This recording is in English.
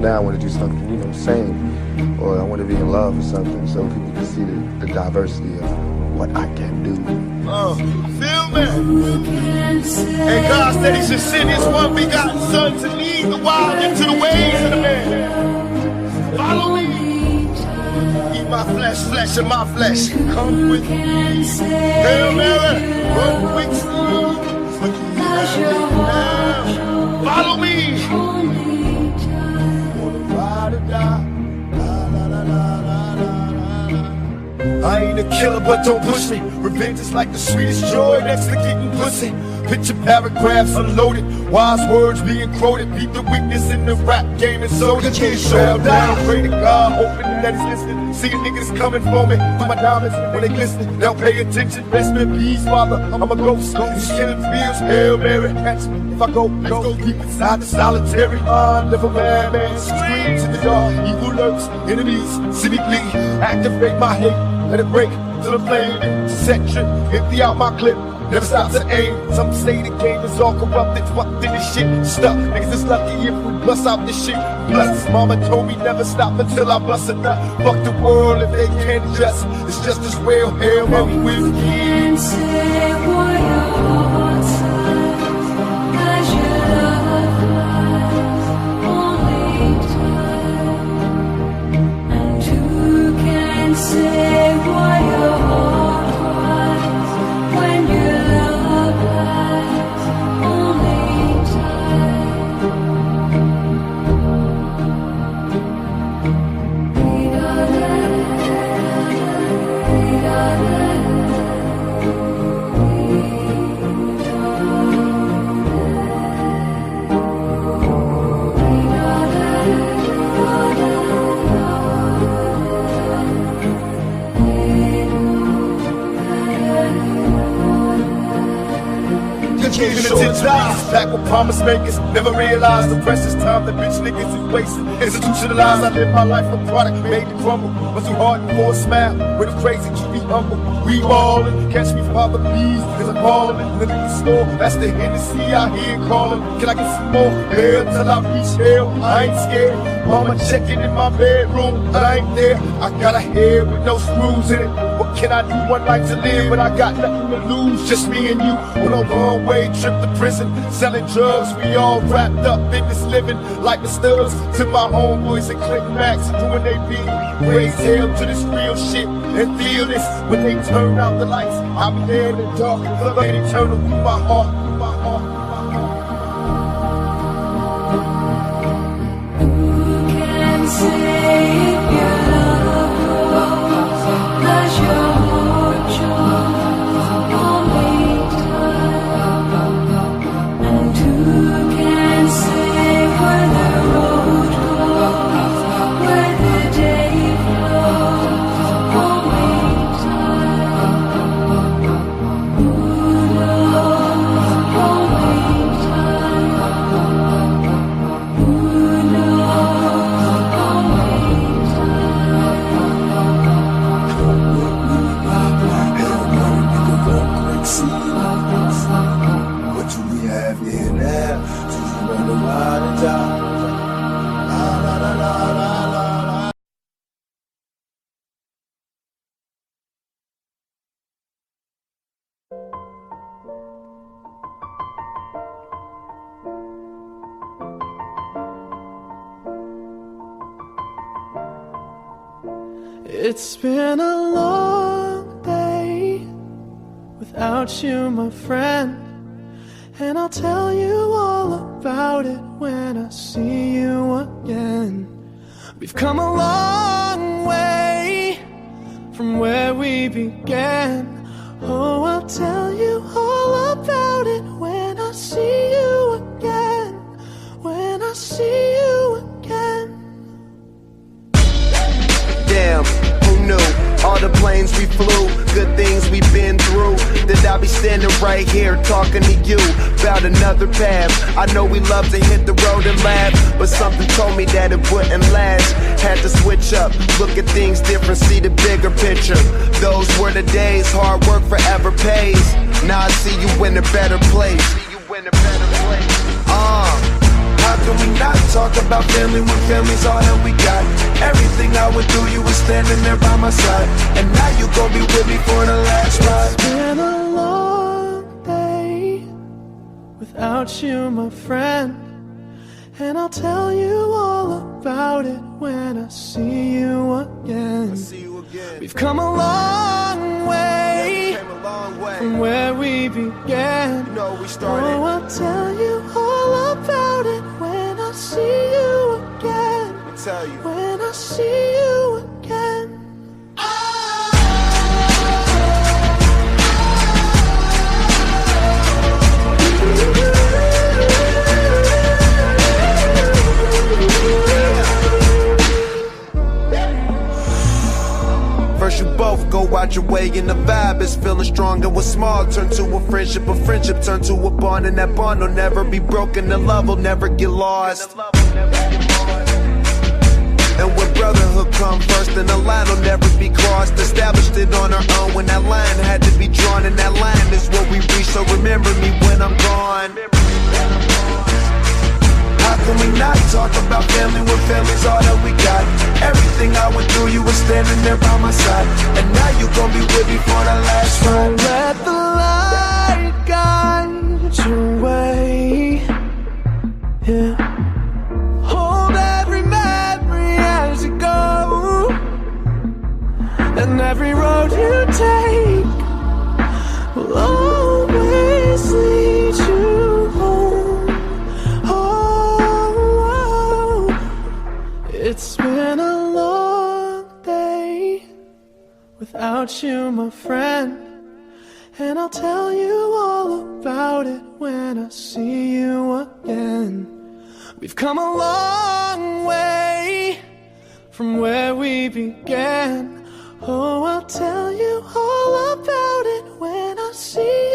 now I want to do something, you know, same, or I want to be in love or something, so people can see the diversity of what I can do. Feel me? And God said he should send his one begotten son to lead the wild into the ways of the man. Follow me. Eat my flesh, flesh of my flesh. Come with me. Hail Mary, run quick slow. Follow me. I ain't a killer, but don't push me. Revenge is like the sweetest joy next to getting pussy. Picture paragraphs unloaded, wise words being quoted. Beat the weakness in the rap game and so the kid showed down. Pray to God, hoping that he's listening. Seeing niggas coming for me, my diamonds when they glisten. Now pay attention, rest in peace, Father. I'm a ghost, these killing fields. Hail Mary, catch me if I go. Let's go deep inside the solitary mind of a madman. Screams in the dark, evil lurks, enemies see me bleed. Activate my hate. Let it break to the flame, set trip, empty out my clip, never stop to aim. Some say the game is all corrupted, fucked in this shit, stuck. Niggas is lucky if we bust out this shit. Plus, mama told me never stop until I bust a nut. Fuck the world if they can't adjust, it's just as well. Hell, I'm with you. Can't say what your heart says, as your love lies, only time. And who can say why your heart cries when your love lies, only time. We got Back with promise makers, never realized the precious time that bitch niggas is wasting. Institutionalized, I live my life a product made to crumble. Was too hard for a smile, with a crazy keep me humble. We ballin', catch me father please, cause I'm ballin'. In the liquor store, that's the Hennessy I hear callin'. Can I get some more? Hell till I reach hell, I ain't scared. Mama checking in my bedroom, I ain't there. I got a head with no screws in it. What can I do? One life to live, but I got nothing to lose. Just me and you on a one-way trip to prison. Selling drugs, we all wrapped up in this living. Like the studs to my homeboys and click backs doing they beat. Raise hell to this real shit and feel this. When they turn out the lights, I'll be there in the dark and eternal with my heart, with my heart. Say if your love grows as your heart joys, only time. And who can say where the road goes, where the day flows, only time. Who knows, only time. Who knows? What you we have here now? Since you wonder why to die. La la la la la la la. It's been a long day without you, my friend, and I'll tell you all about it when I see you again. We've come a long way from where we began. Oh, I'll tell you all about it when I see you again. When I see you again. Damn, who knew? All the planes we flew, good things we've been through. That I'll be standing right here talking to you about another path. I know we love to hit the road and laugh, but something told me that it wouldn't last. Had to switch up, look at things different, see the bigger picture. Those were the days, hard work forever pays. Now I see you in a better place. How can we not talk talk about family when family's all that we got. Everything I went through, you were standing there by my side, and now you gon' be with me for the last ride. It's been a long day without you, my friend, and I'll tell you all about it when I see you again. We've come a long way from where we began. You know, we started. Oh, I'll tell you all about it when I see you again. Tell you. When I see you again. First you both go out your way and the vibe is feeling strong, and what's small turn to a friendship turn to a bond, and that bond will never be broken, the love will never get lost. And when brotherhood come first, then the line will never be crossed. Established it on our own when that line had to be drawn, and that line is what we reach, so remember me when I'm gone. How can we not talk about family when family's all that we got? Everything I went through, you were standing there by my side, and now you gon' be with me for the last ride. Let the light guide your way. Yeah. Hold every memory as you go, and every road you take will always lead you home. Oh, it's been a long day without you, my friend, and I'll tell you all about it when I see you again. We've come a long way from where we began. Oh, I'll tell you all about it when I see you.